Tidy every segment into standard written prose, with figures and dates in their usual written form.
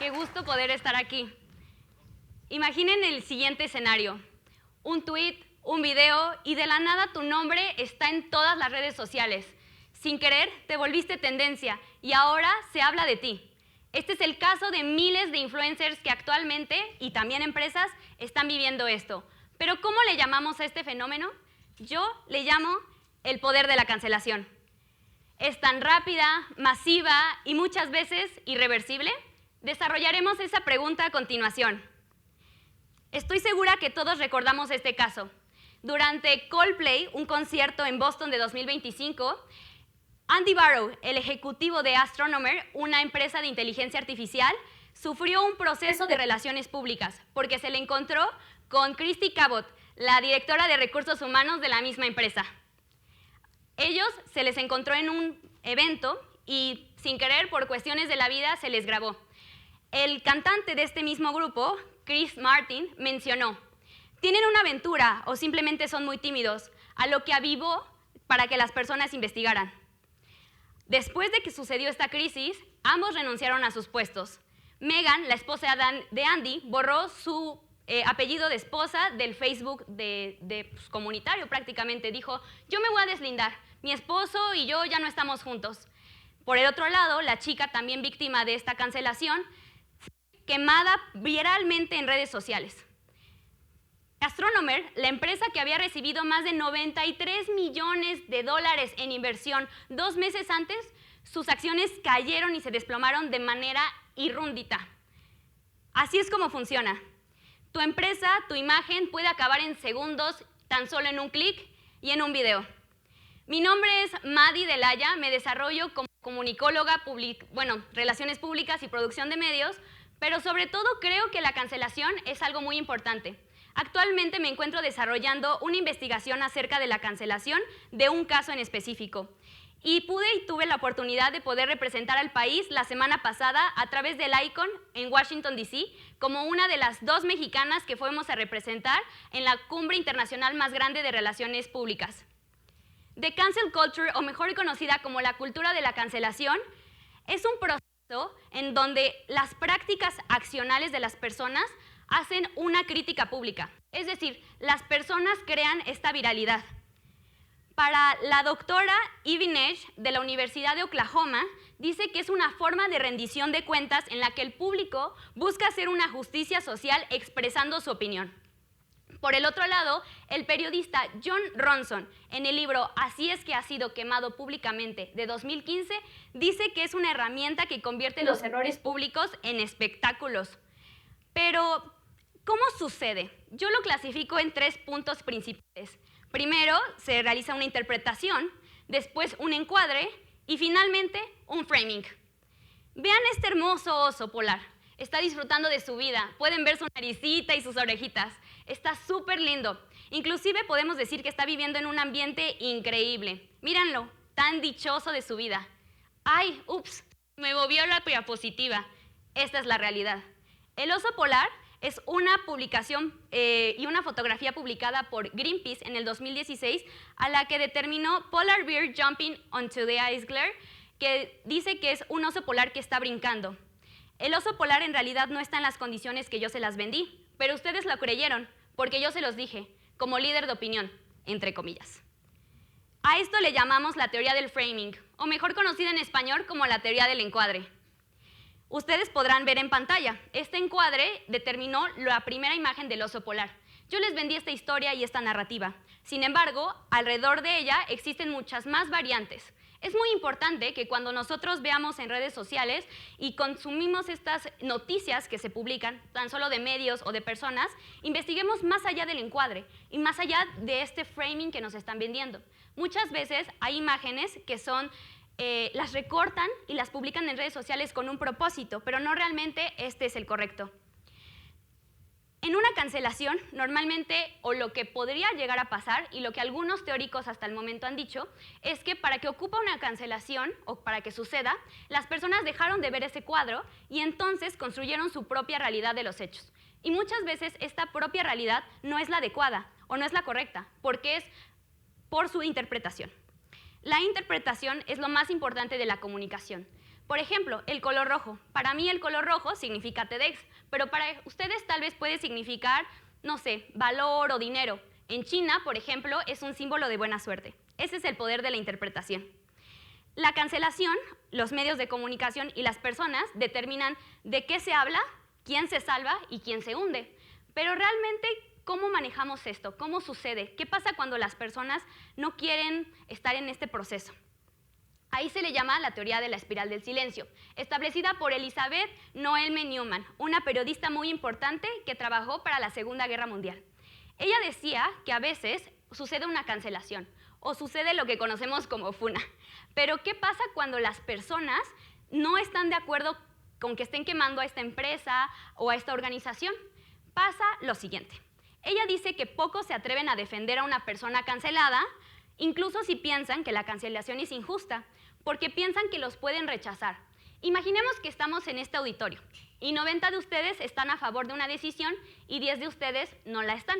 Qué gusto poder estar aquí. Imaginen el siguiente escenario. Un tweet, un video y de la nada tu nombre está en todas las redes sociales. Sin querer, te volviste tendencia y ahora se habla de ti. Este es el caso de miles de influencers que actualmente, y también empresas, están viviendo esto. Pero ¿cómo le llamamos a este fenómeno? Yo le llamo el poder de la cancelación. ¿Es tan rápida, masiva y muchas veces irreversible? Desarrollaremos esa pregunta a continuación. Estoy segura que todos recordamos este caso. Durante Coldplay, un concierto en Boston de 2025, Andy Barrow, el ejecutivo de Astronomer, una empresa de inteligencia artificial, sufrió un proceso de relaciones públicas porque se le encontró con Christy Cabot, la directora de recursos humanos de la misma empresa. Ellos se les encontró en un evento y, sin querer, por cuestiones de la vida, se les grabó. El cantante de este mismo grupo, Chris Martin, mencionó: ¿tienen una aventura o simplemente son muy tímidos? A lo que avivó para que las personas investigaran. Después de que sucedió esta crisis, ambos renunciaron a sus puestos. Megan, la esposa de Andy, borró su apellido de esposa del Facebook pues, comunitario prácticamente. Dijo: yo me voy a deslindar, mi esposo y yo ya no estamos juntos. Por el otro lado, la chica, también víctima de esta cancelación, fue quemada viralmente en redes sociales. Astronomer, la empresa que había recibido más de $93 millones en inversión 2 meses antes, sus acciones cayeron y se desplomaron de manera irrúndita. Así es como funciona. Tu empresa, tu imagen puede acabar en segundos, tan solo en un clic y en un video. Mi nombre es Madi Delaya, me desarrollo como comunicóloga, relaciones públicas y producción de medios, pero sobre todo creo que la cancelación es algo muy importante. Actualmente me encuentro desarrollando una investigación acerca de la cancelación de un caso en específico. Y tuve la oportunidad de poder representar al país la semana pasada a través del ICON en Washington, D.C., como una de las 2 mexicanas que fuimos a representar en la cumbre internacional más grande de relaciones públicas. The Cancel Culture, o mejor conocida como la cultura de la cancelación, es un proceso en donde las prácticas accionales de las personas hacen una crítica pública. Es decir, las personas crean esta viralidad. Para la doctora Evie Nash, de la Universidad de Oklahoma, dice que es una forma de rendición de cuentas en la que el público busca hacer una justicia social expresando su opinión. Por el otro lado, el periodista Jon Ronson, en el libro Así es que ha sido quemado públicamente, de 2015, dice que es una herramienta que convierte los errores públicos en espectáculos. Pero, ¿cómo sucede? Yo lo clasifico en 3 puntos principales. Primero, se realiza una interpretación, después un encuadre y finalmente un framing. Vean este hermoso oso polar. Está disfrutando de su vida. Pueden ver su naricita y sus orejitas. Está súper lindo. Inclusive podemos decir que está viviendo en un ambiente increíble. Mírenlo, tan dichoso de su vida. ¡Ay, ups! Me movió la diapositiva. Esta es la realidad. El oso polar es una publicación y una fotografía publicada por Greenpeace en el 2016, a la que determinó Polar Bear Jumping onto the Ice Glare, que dice que es un oso polar que está brincando. El oso polar en realidad no está en las condiciones que yo se las vendí, pero ustedes lo creyeron, porque yo se los dije, como líder de opinión, entre comillas. A esto le llamamos la teoría del framing, o mejor conocida en español como la teoría del encuadre. Ustedes podrán ver en pantalla, este encuadre determinó la primera imagen del oso polar. Yo les vendí esta historia y esta narrativa. Sin embargo, alrededor de ella existen muchas más variantes. Es muy importante que cuando nosotros veamos en redes sociales y consumimos estas noticias que se publican, tan solo de medios o de personas, investiguemos más allá del encuadre y más allá de este framing que nos están vendiendo. Muchas veces hay imágenes que las recortan y las publican en redes sociales con un propósito, pero no realmente este es el correcto. En una cancelación, normalmente, o lo que podría llegar a pasar, y lo que algunos teóricos hasta el momento han dicho, es que para que ocupe una cancelación, o para que suceda, las personas dejaron de ver ese cuadro y entonces construyeron su propia realidad de los hechos. Y muchas veces esta propia realidad no es la adecuada, o no es la correcta, porque es por su interpretación. La interpretación es lo más importante de la comunicación. Por ejemplo, el color rojo. Para mí el color rojo significa TEDx, pero para ustedes tal vez puede significar, no sé, valor o dinero. En China, por ejemplo, es un símbolo de buena suerte. Ese es el poder de la interpretación. La cancelación, los medios de comunicación y las personas determinan de qué se habla, quién se salva y quién se hunde. Pero realmente, ¿cómo manejamos esto? ¿Cómo sucede? ¿Qué pasa cuando las personas no quieren estar en este proceso? Ahí se le llama la teoría de la espiral del silencio, establecida por Elizabeth Noelme Neumann, una periodista muy importante que trabajó para la Segunda Guerra Mundial. Ella decía que a veces sucede una cancelación o sucede lo que conocemos como funa. Pero ¿qué pasa cuando las personas no están de acuerdo con que estén quemando a esta empresa o a esta organización? Pasa lo siguiente. Ella dice que pocos se atreven a defender a una persona cancelada, incluso si piensan que la cancelación es injusta, porque piensan que los pueden rechazar. Imaginemos que estamos en este auditorio y 90 de ustedes están a favor de una decisión y 10 de ustedes no la están.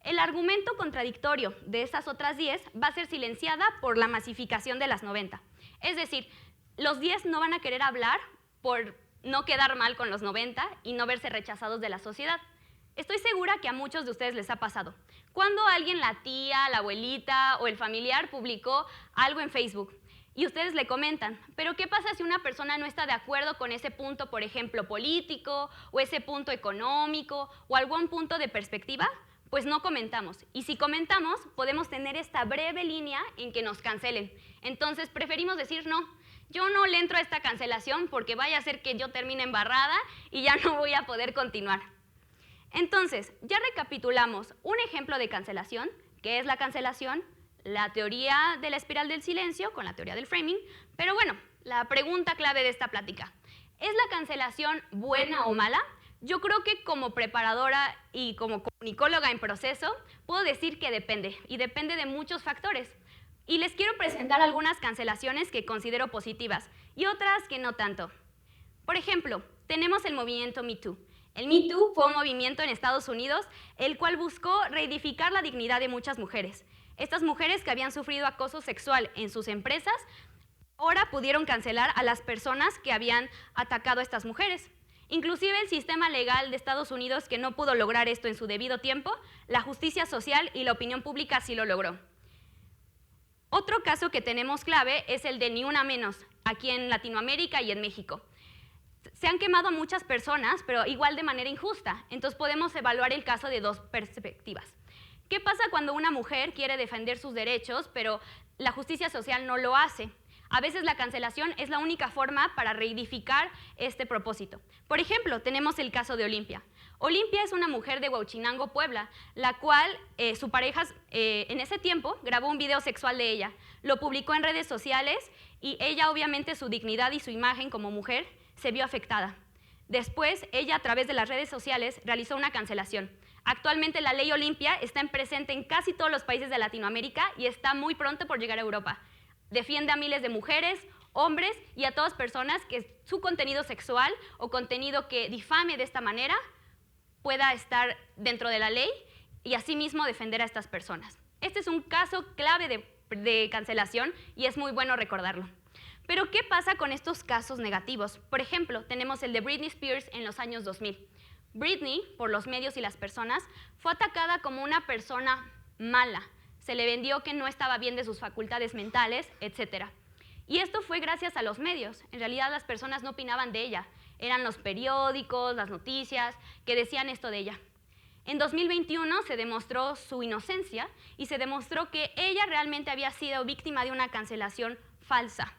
El argumento contradictorio de esas otras 10 va a ser silenciada por la masificación de las 90. Es decir, los 10 no van a querer hablar por no quedar mal con los 90 y no verse rechazados de la sociedad. Estoy segura que a muchos de ustedes les ha pasado. Cuando alguien, la tía, la abuelita o el familiar publicó algo en Facebook y ustedes le comentan, pero ¿qué pasa si una persona no está de acuerdo con ese punto, por ejemplo, político o ese punto económico o algún punto de perspectiva? Pues no comentamos. Y si comentamos, podemos tener esta breve línea en que nos cancelen. Entonces preferimos decir no. Yo no le entro a esta cancelación porque vaya a ser que yo termine embarrada y ya no voy a poder continuar. Entonces, ya recapitulamos un ejemplo de cancelación, que es la cancelación, la teoría de la espiral del silencio con la teoría del framing, pero bueno, la pregunta clave de esta plática, ¿es la cancelación buena o mala? Yo creo que como preparadora y como comunicóloga en proceso, puedo decir que depende, y depende de muchos factores. Y les quiero presentar algunas cancelaciones que considero positivas y otras que no tanto. Por ejemplo, tenemos el movimiento Me Too. El Me Too fue un movimiento en Estados Unidos el cual buscó reedificar la dignidad de muchas mujeres. Estas mujeres que habían sufrido acoso sexual en sus empresas, ahora pudieron cancelar a las personas que habían atacado a estas mujeres. Inclusive el sistema legal de Estados Unidos, que no pudo lograr esto en su debido tiempo, la justicia social y la opinión pública sí lo logró. Otro caso que tenemos clave es el de Ni Una Menos, aquí en Latinoamérica y en México. Se han quemado a muchas personas, pero igual de manera injusta. Entonces podemos evaluar el caso de dos perspectivas. ¿Qué pasa cuando una mujer quiere defender sus derechos, pero la justicia social no lo hace? A veces la cancelación es la única forma para reedificar este propósito. Por ejemplo, tenemos el caso de Olimpia. Olimpia es una mujer de Huauchinango, Puebla, la cual su pareja en ese tiempo grabó un video sexual de ella, lo publicó en redes sociales y ella obviamente su dignidad y su imagen como mujer se vio afectada. Después, ella a través de las redes sociales realizó una cancelación. Actualmente la ley Olimpia está presente en casi todos los países de Latinoamérica y está muy pronto por llegar a Europa. Defiende a miles de mujeres, hombres y a todas personas que su contenido sexual o contenido que difame de esta manera pueda estar dentro de la ley y asimismo defender a estas personas. Este es un caso clave de cancelación y es muy bueno recordarlo. Pero ¿qué pasa con estos casos negativos? Por ejemplo, tenemos el de Britney Spears en los años 2000. Britney, por los medios y las personas, fue atacada como una persona mala. Se le vendió que no estaba bien de sus facultades mentales, etc. Y esto fue gracias a los medios. En realidad las personas no opinaban de ella. Eran los periódicos, las noticias, que decían esto de ella. En 2021 se demostró su inocencia y se demostró que ella realmente había sido víctima de una cancelación falsa.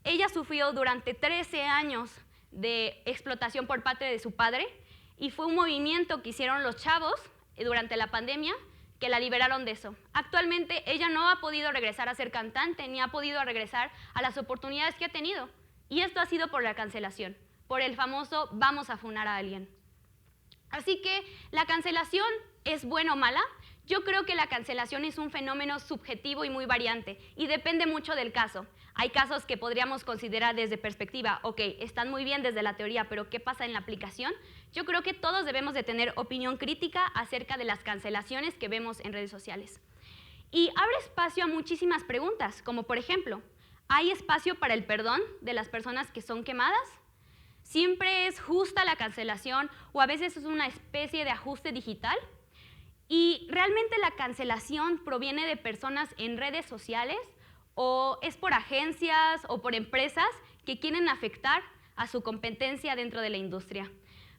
Ella sufrió durante 13 años de explotación por parte de su padre y fue un movimiento que hicieron los chavos durante la pandemia que la liberaron de eso. Actualmente ella no ha podido regresar a ser cantante ni ha podido regresar a las oportunidades que ha tenido. Y esto ha sido por la cancelación, por el famoso vamos a funar a alguien. Así que, ¿la cancelación es buena o mala? Yo creo que la cancelación es un fenómeno subjetivo y muy variante y depende mucho del caso. Hay casos que podríamos considerar desde perspectiva, ok, están muy bien desde la teoría, pero ¿qué pasa en la aplicación? Yo creo que todos debemos de tener opinión crítica acerca de las cancelaciones que vemos en redes sociales. Y abre espacio a muchísimas preguntas, como por ejemplo, ¿Hay espacio para el perdón de las personas que son quemadas? ¿Siempre es justa la cancelación o a veces es una especie de ajuste digital? ¿Y realmente la cancelación proviene de personas en redes sociales o es por agencias o por empresas que quieren afectar a su competencia dentro de la industria?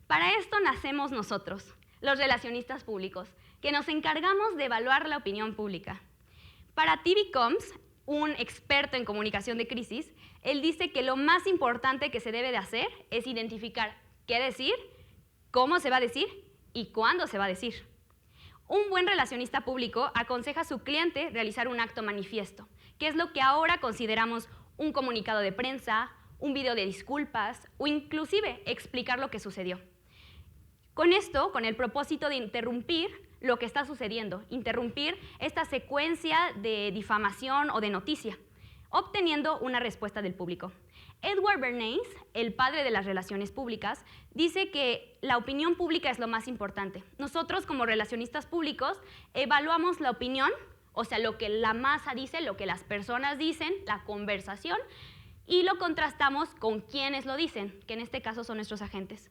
Para esto nacemos nosotros, los relacionistas públicos, que nos encargamos de evaluar la opinión pública. Para TV Coms, un experto en comunicación de crisis, él dice que lo más importante que se debe de hacer es identificar qué decir, cómo se va a decir y cuándo se va a decir. Un buen relacionista público aconseja a su cliente realizar un acto manifiesto, que es lo que ahora consideramos un comunicado de prensa, un video de disculpas o inclusive explicar lo que sucedió. Con esto, con el propósito de interrumpir lo que está sucediendo, interrumpir esta secuencia de difamación o de noticia, obteniendo una respuesta del público. Edward Bernays, el padre de las relaciones públicas, dice que la opinión pública es lo más importante. Nosotros, como relacionistas públicos, evaluamos la opinión, o sea, lo que la masa dice, lo que las personas dicen, la conversación, y lo contrastamos con quienes lo dicen, que en este caso son nuestros agentes.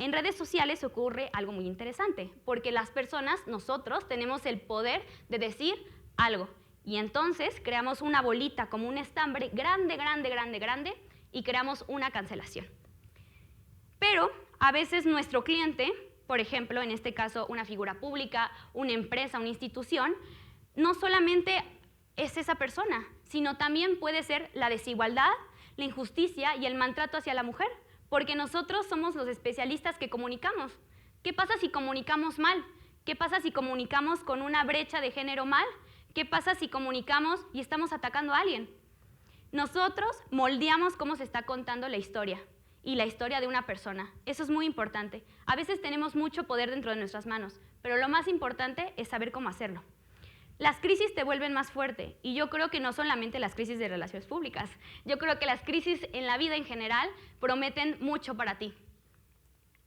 En redes sociales ocurre algo muy interesante, porque las personas, nosotros, tenemos el poder de decir algo. Y entonces creamos una bolita como un estambre grande, grande, grande, grande, y creamos una cancelación. Pero a veces nuestro cliente, por ejemplo, en este caso una figura pública, una empresa, una institución, no solamente es esa persona, sino también puede ser la desigualdad, la injusticia y el maltrato hacia la mujer, porque nosotros somos los especialistas que comunicamos. ¿Qué pasa si comunicamos mal? ¿Qué pasa si comunicamos con una brecha de género mal? ¿Qué pasa si comunicamos y estamos atacando a alguien? Nosotros moldeamos cómo se está contando la historia y la historia de una persona. Eso es muy importante. A veces tenemos mucho poder dentro de nuestras manos, pero lo más importante es saber cómo hacerlo. Las crisis te vuelven más fuerte y yo creo que no solamente las crisis de relaciones públicas. Yo creo que las crisis en la vida en general prometen mucho para ti.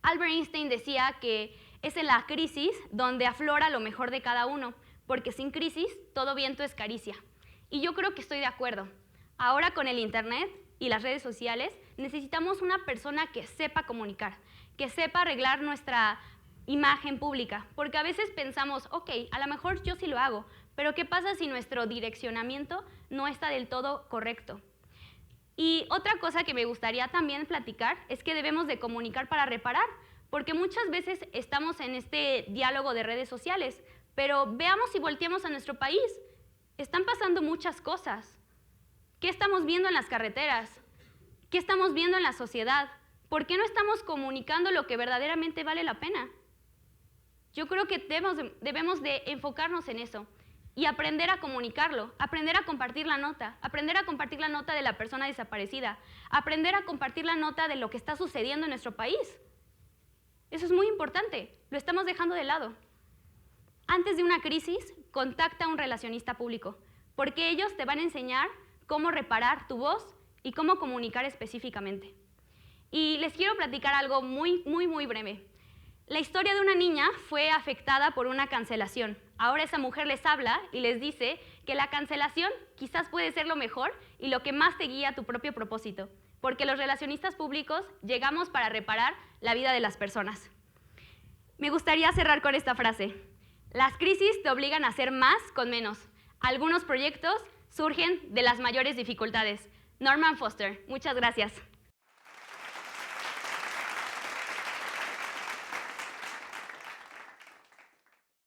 Albert Einstein decía que es en la crisis donde aflora lo mejor de cada uno, porque sin crisis todo viento es caricia. Y yo creo que estoy de acuerdo. Ahora con el internet y las redes sociales necesitamos una persona que sepa comunicar, que sepa arreglar nuestra imagen pública, porque a veces pensamos, ok, a lo mejor yo sí lo hago, pero ¿qué pasa si nuestro direccionamiento no está del todo correcto? Y otra cosa que me gustaría también platicar es que debemos de comunicar para reparar, porque muchas veces estamos en este diálogo de redes sociales, pero veamos y volteamos a nuestro país. Están pasando muchas cosas. ¿Qué estamos viendo en las carreteras? ¿Qué estamos viendo en la sociedad? ¿Por qué no estamos comunicando lo que verdaderamente vale la pena? Yo creo que debemos de enfocarnos en eso y aprender a comunicarlo, aprender a compartir la nota de la persona desaparecida, aprender a compartir la nota de lo que está sucediendo en nuestro país. Eso es muy importante, lo estamos dejando de lado. Antes de una crisis, contacta a un relacionista público, porque ellos te van a enseñar cómo reparar tu voz y cómo comunicar específicamente. Y les quiero platicar algo muy, muy, muy breve. La historia de una niña fue afectada por una cancelación. Ahora esa mujer les habla y les dice que la cancelación quizás puede ser lo mejor y lo que más te guía a tu propio propósito, porque los relacionistas públicos llegamos para reparar la vida de las personas. Me gustaría cerrar con esta frase. Las crisis te obligan a hacer más con menos. Algunos proyectos surgen de las mayores dificultades. Norman Foster, muchas gracias.